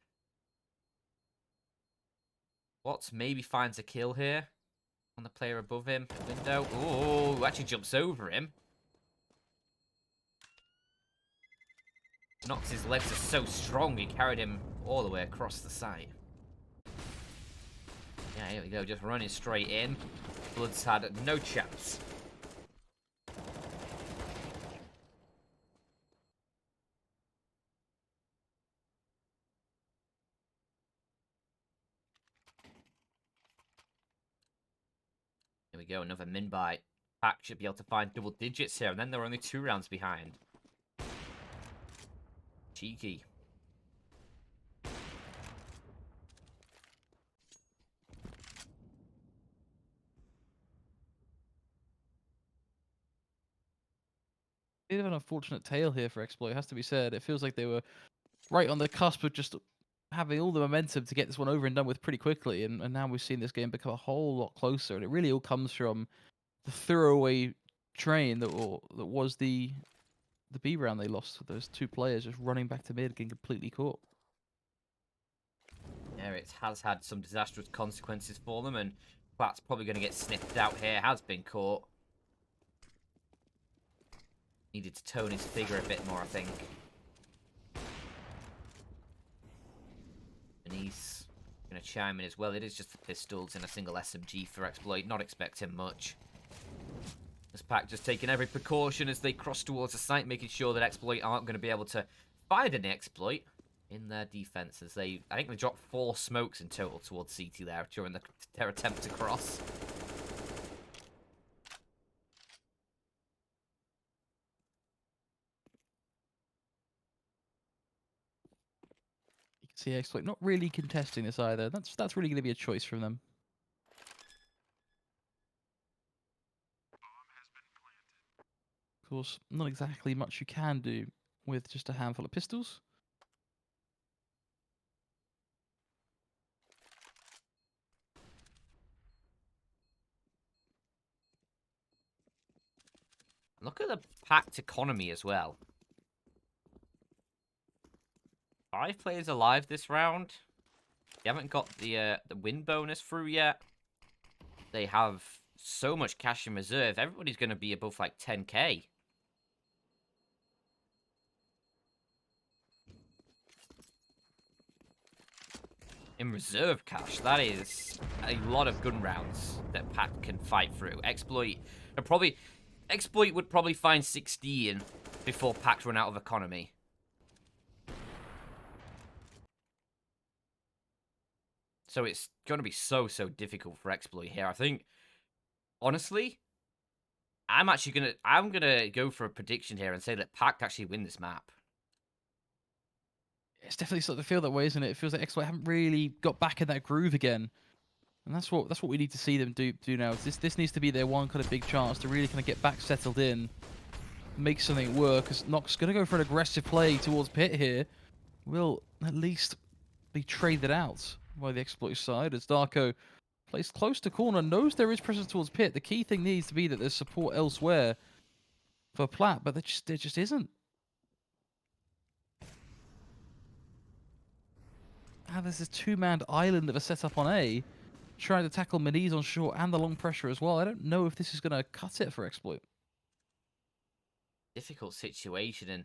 Watts maybe finds a kill here on the player above him. Window. Oh, actually jumps over him. Nox's legs are so strong, he carried him all the way across the site. Yeah, here we go, just running straight in. Blood's had no chance. Here we go, another min-buy. PACT should be able to find double digits here, and then they're only 2 rounds behind. Cheeky. Bit of an unfortunate tale here for eXploit, it has to be said. It feels like they were right on the cusp of just having all the momentum to get this one over and done with pretty quickly, and now we've seen this game become a whole lot closer, and it really all comes from the throwaway train that was the B round they lost with those 2 players just running back to mid, getting completely caught. Yeah, it has had some disastrous consequences for them, and PACT's probably going to get sniffed out here. Has been caught. Needed to tone his figure a bit more, I think. And he's going to chime in as well. It is just the pistols and a single SMG for eXploit. Not expecting much. As PACT just taking every precaution as they cross towards the site, making sure that eXploit aren't going to be able to find an eXploit in their defenses. I think they dropped 4 smokes in total towards CT there during their attempt to cross. You can see eXploit not really contesting this either. That's really going to be a choice from them. Of course, not exactly much you can do with just a handful of pistols. Look at the PACT economy as well. 5 players alive this round. They haven't got the win bonus through yet. They have so much cash in reserve. Everybody's going to be above like 10k. In reserve cash, that is a lot of gun rounds that PACT can fight through. Exploit would probably find 16 before PACT run out of economy. So it's going to be so difficult for Exploit here. I think, honestly, I'm gonna go for a prediction here and say that PACT actually win this map. It's definitely starting to feel that way, isn't it? It feels like EXploit haven't really got back in that groove again. And that's what we need to see them do now. This needs to be their one kind of big chance to really kind of get back settled in, make something work. Because Nox going to go for an aggressive play towards Pit here. Will at least be traded out by the Exploit side as Darko plays close to corner, knows there is pressure towards Pit. The key thing needs to be that there's support elsewhere for Plat, but there just isn't. There's this two-man island of a setup on A, trying to tackle Maniz on short and the long pressure as well. I don't know if this is going to cut it for Exploit. Difficult situation, and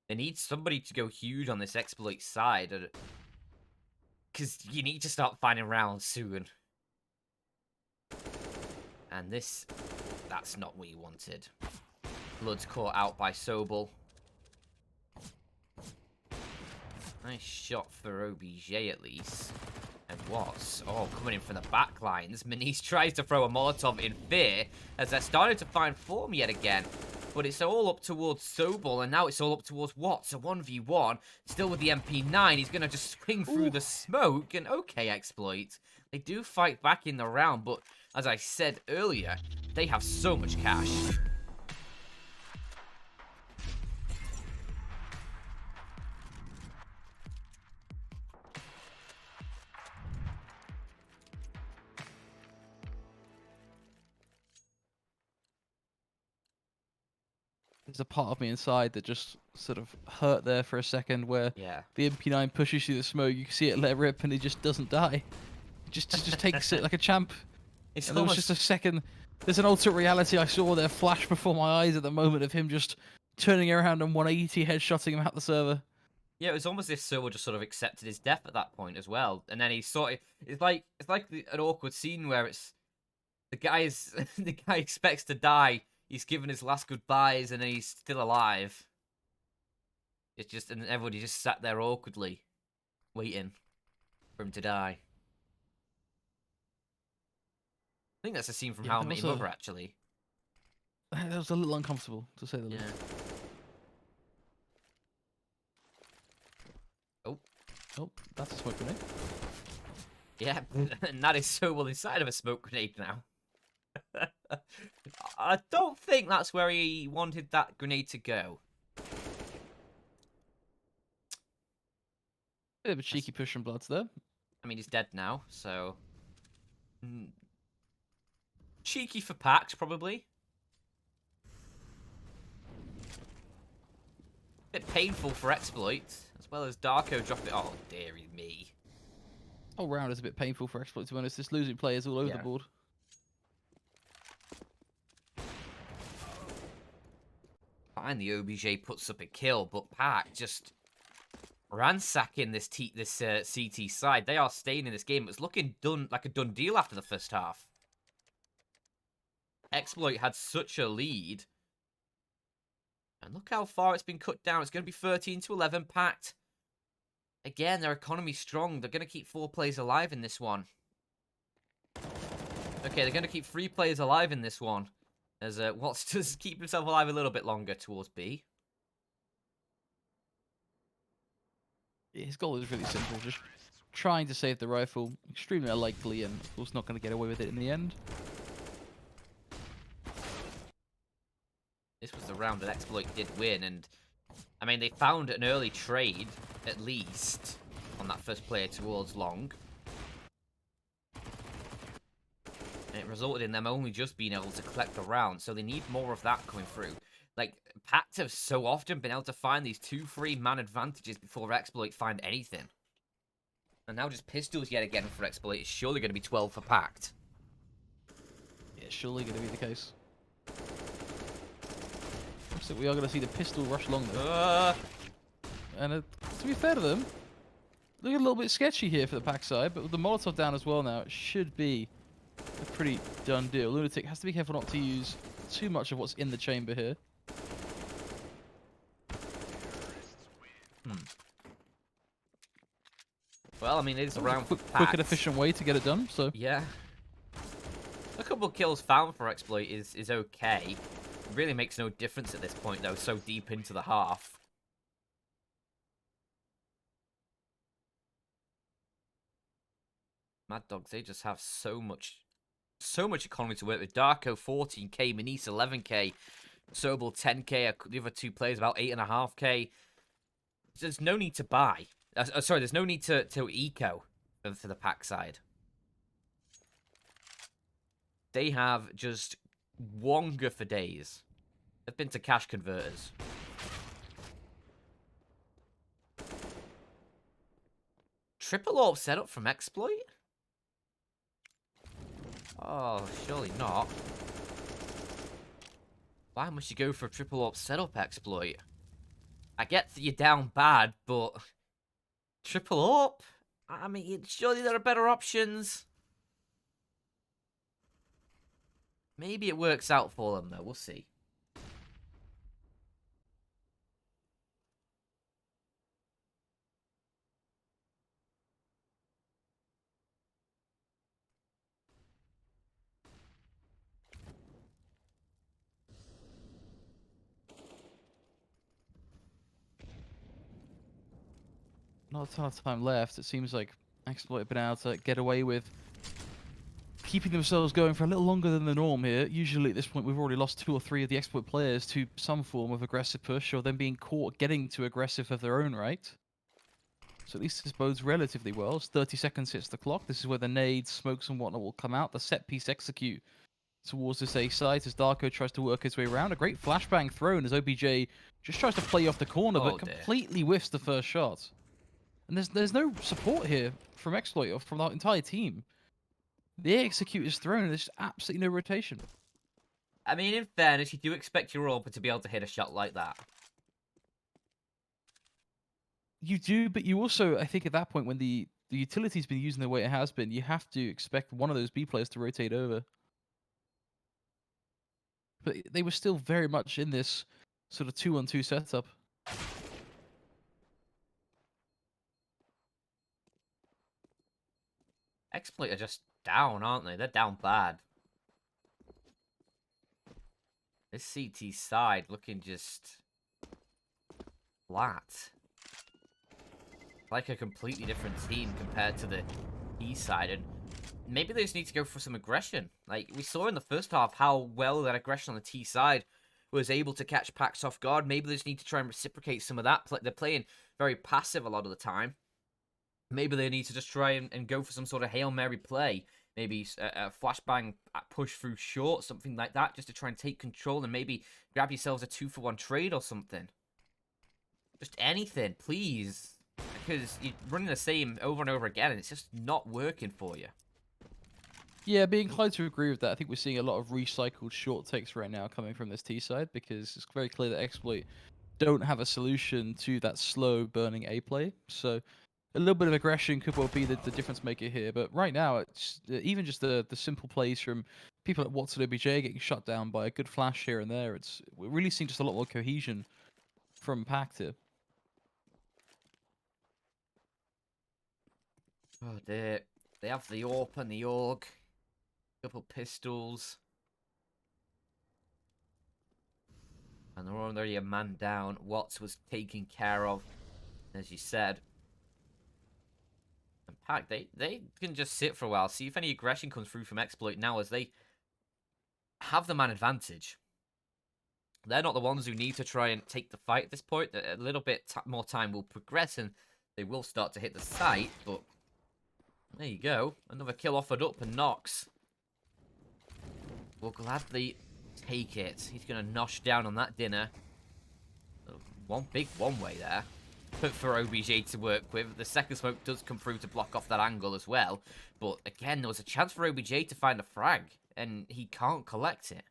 they need somebody to go huge on this Exploit side, because you need to start finding rounds soon. And that's not what you wanted. Blood's caught out by Sobel. Nice shot for OBJ at least. And Watts, coming in from the back lines. Maniz tries to throw a Molotov in fear as they're starting to find form yet again. But it's all up towards Sobel, and now it's all up towards Watts. A 1v1, still with the MP9. He's going to just swing through the smoke, and okay, Exploit. They do fight back in the round, but as I said earlier, they have so much cash. There's a part of me inside that just sort of hurt there for a second where the MP9 pushes through the smoke. You can see it let rip and he just doesn't die. Just takes it like a champ. It's and there was just a second. There's an alternate reality I saw there flash before my eyes at the moment of him just turning around and 180 headshotting him out the server. Yeah, it was almost as if Sobel just sort of accepted his death at that point as well. And then he sort of... It's like an awkward scene where it's... The guy expects to die. He's given his last goodbyes and then he's still alive. It's just... And everybody just sat there awkwardly. Waiting for him to die. I think that's a scene from How I Met Your Mother, actually. That was a little uncomfortable, to say the least. Oh, that's a smoke grenade. Yeah, and that is so well inside of a smoke grenade now. I don't think that's where he wanted that grenade to go. Bit of a cheeky push from Bloods there. I mean, he's dead now, so... Cheeky for PACT, probably. Bit painful for Exploit, as well as Darko dropped it. Oh, dearie me. Whole round is a bit painful for Exploit, to be honest. This losing players all over the board. Fine, the OBJ puts up a kill, but PACT just ransacking this CT side. They are staying in this game. It's looking like a done deal after the first half. Exploit had such a lead. And look how far it's been cut down. It's going to be 13-11. PACT. Again, their economy's strong. They're going to keep 4 players alive in this one. Okay, they're going to keep 3 players alive in this one. As Watts does keep himself alive a little bit longer towards B. His goal is really simple. Just trying to save the rifle. Extremely unlikely and, of course, not going to get away with it in the end. This was the round that Exploit did win, and I mean, they found an early trade, at least, on that first player towards long. And it resulted in them only just being able to collect the round, so they need more of that coming through. Like, PACT have so often been able to find these 2-3 man advantages before eXploit find anything. And now just pistols yet again for eXploit. It's surely going to be 12 for PACT. Yeah, surely going to be the case. So we are going to see the pistol rush long though. And to be fair to them, looking a little bit sketchy here for the PACT side, but with the Molotov down as well now, it should be a pretty done deal. Lunatic has to be careful not to use too much of what's in the chamber here. Well, I mean, it is around for quick and efficient way to get it done, so... Yeah. A couple of kills found for eXploit is okay. It really makes no difference at this point, though, so deep into the half. MADDOG, they just have so much economy to work with. Darko 14k, Manise 11k, Sobel 10k, the other two players about 8.5k. There's no need to buy. Sorry, there's no need to eco for the PACT side. They have just Wonga for days. They've been to cash converters. Triple AWP setup from eXploit? Oh, surely not. Why must you go for a triple AWP setup, eXploit? I get that you're down bad, but... Triple AWP? I mean, surely there are better options. Maybe it works out for them, though. We'll see. Not a ton of time left. It seems like eXploit have been able to get away with keeping themselves going for a little longer than the norm here. Usually at this point we've already lost 2 or 3 of the eXploit players to some form of aggressive push or them being caught getting too aggressive of their own right. So at least this bodes relatively well. As 30 seconds hits the clock. This is where the nades, smokes and whatnot will come out. The set piece execute towards this A site as Darko tries to work his way around. A great flashbang thrown as OBJ just tries to play off the corner but completely whiffs the first shot. And there's no support here from eXploit or from the entire team. The execute is thrown and there's absolutely no rotation. I mean, in fairness, you do expect your AWP to be able to hit a shot like that. You do, but you also, I think at that point when the utility's been using the way it has been, you have to expect one of those B players to rotate over. But they were still very much in this sort of 2-on-2 setup. eXploit are just down, aren't they? They're down bad. This CT side looking just flat. Like a completely different team compared to the E side. And maybe they just need to go for some aggression. Like, we saw in the first half how well that aggression on the T side was able to catch PACT off guard. Maybe they just need to try and reciprocate some of that. They're playing very passive a lot of the time. Maybe they need to just try and go for some sort of Hail Mary play. Maybe a flashbang push through short, something like that, just to try and take control and maybe grab yourselves a 2-for-1 trade or something. Just anything, please. Because you're running the same over and over again and it's just not working for you. Yeah, being inclined to agree with that. I think we're seeing a lot of recycled short takes right now coming from this T side because it's very clear that eXploit don't have a solution to that slow burning A play. So a little bit of aggression could well be the difference maker here. But right now, it's even just the simple plays from people like Watson OBJ getting shut down by a good flash here and there. We're really seeing just a lot more cohesion from PACT here. Oh dear. They have the AWP and the AUG. Couple pistols. And they're already a man down. Watts was taken care of, as you said. And PACT, they can just sit for a while, see if any aggression comes through from eXploit now, as they have the man advantage. They're not the ones who need to try and take the fight at this point. A little bit more time will progress, and they will start to hit the site, but there you go. Another kill offered up, and Nox will gladly take it. He's going to nosh down on that dinner. One big one-way there for OBJ to work with. The second smoke does come through to block off that angle as well. But again, there was a chance for OBJ to find a frag, and he can't collect it.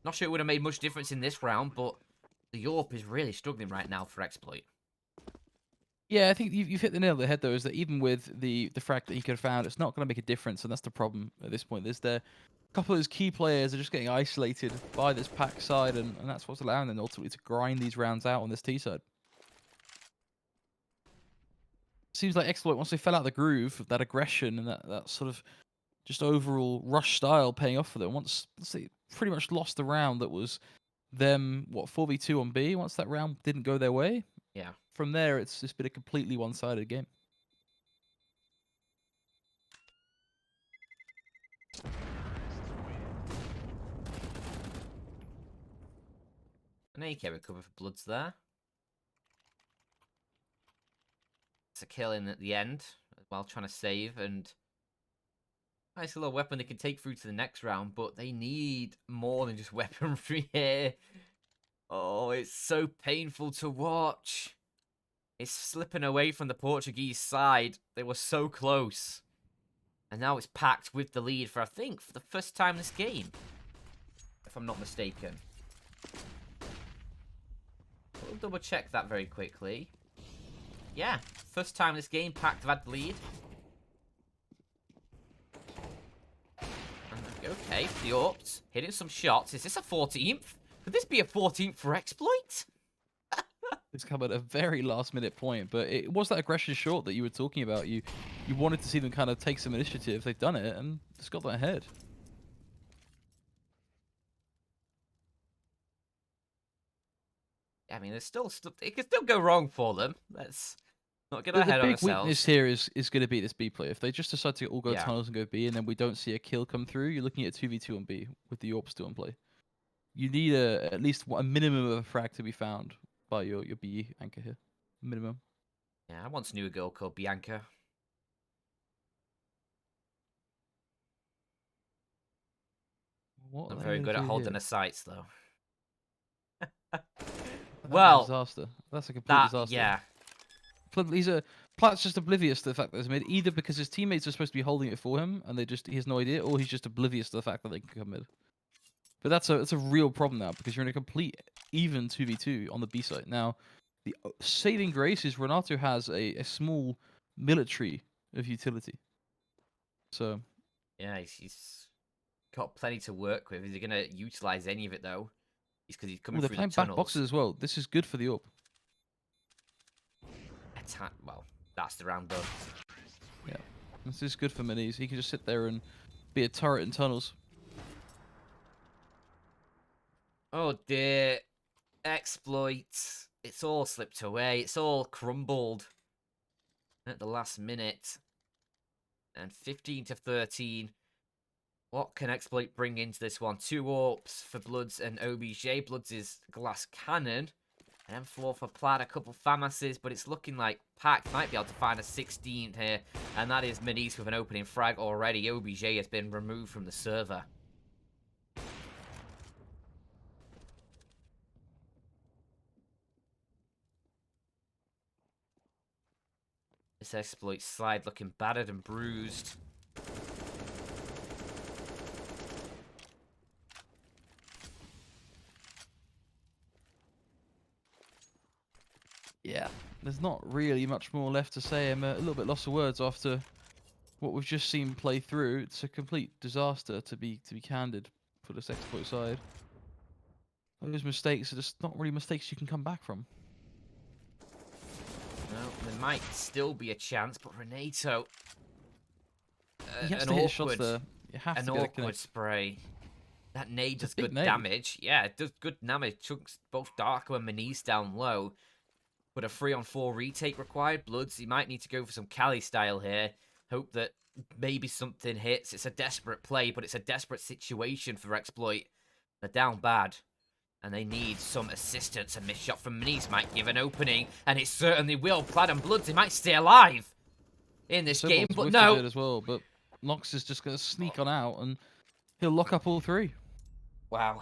Not sure it would have made much difference in this round, but the Yorp is really struggling right now for eXploit. Yeah, I think you've hit the nail on the head, though, is that even with the frag that he could have found, it's not going to make a difference, and that's the problem at this point. There's a couple of those key players are just getting isolated by this PACT side, and that's what's allowing them ultimately to grind these rounds out on this T side. Seems like eXploit, once they fell out of the groove, that aggression and that sort of just overall rush style paying off for them. Once they pretty much lost the round that was them, 4v2 on B, once that round didn't go their way, Yeah. from there it's just been a completely one-sided game. An AK recover for Bloods there. It's a kill in at the end while trying to save, and nice little weapon they can take through to the next round, but they need more than just weaponry here. Oh, it's so painful to watch. It's slipping away from the Portuguese side. They were so close. And now it's PACT with the lead for, I think, for the first time this game. If I'm not mistaken. We'll double check that very quickly. Yeah, first time this game, PACT have had the lead. Okay, the Orps hitting some shots. Is this a 14th? Could this be a 14th for eXploit? It's come at a very last-minute point, but it was that aggression short that you were talking about. You wanted to see them kind of take some initiative. They've done it, and it's got that ahead. I mean, there's still it could still go wrong for them. Let's not get ahead of ourselves. The big weakness here is going to be this B play. If they just decide to all go Yeah. tunnels and go B, and then we don't see a kill come through, you're looking at 2v2 on B with the AWP still in play. You need at least a minimum of a frag to be found by your B anchor here. Minimum. Yeah, I once knew a girl called Bianca. What Not very good at holding her sights, though. Well, disaster. That's a complete disaster. Yeah. Platt's just oblivious to the fact that it's mid, either because his teammates are supposed to be holding it for him and he has no idea, or he's just oblivious to the fact that they can come mid. But that's a real problem now, because you're in a complete even 2v2 on the B side. Now, the saving grace is Renato has a small military of utility. So Yeah, he's got plenty to work with. Is he going to utilize any of it, though? It's because he's coming through the tunnels. They're playing back boxes as well. This is good for the AWP. Well, that's the round done. Yeah, this is good for Minis. He can just sit there and be a turret in tunnels. Oh dear. eXploit. It's all slipped away. It's all crumbled at the last minute. And 15 to 13. What can eXploit bring into this one? 2 AWPs for Bloods and OBJ. Bloods is glass cannon. An M4 for Plaid, a couple FAMASes, but it's looking like PACT might be able to find a 16th here. And that is Minis with an opening frag already. OBJ has been removed from the server. This eXploit slide looking battered and bruised. Yeah, there's not really much more left to say. I'm a little bit lost for words after what we've just seen play through. It's a complete disaster, to be candid, for this eXploit side. Those mistakes are just not really mistakes you can come back from. No, there might still be a chance, but Renato... He has to hit shots there. You have an to get a awkward connect. spray. That nade does good nade. damage. Yeah, it does good damage. Chunks both Darko and Minis down low. But a 3-on-4 retake required. Bloods, he might need to go for some Cali style here. Hope that maybe something hits. It's a desperate play, but it's a desperate situation for eXploit. They're down bad. And they need some assistance. A missed shot from Minis might give an opening. And it certainly will. Plaid and Bloods, they might stay alive in this game. But no. As well, but Nox is just going to sneak on out and he'll lock up all 3. Wow.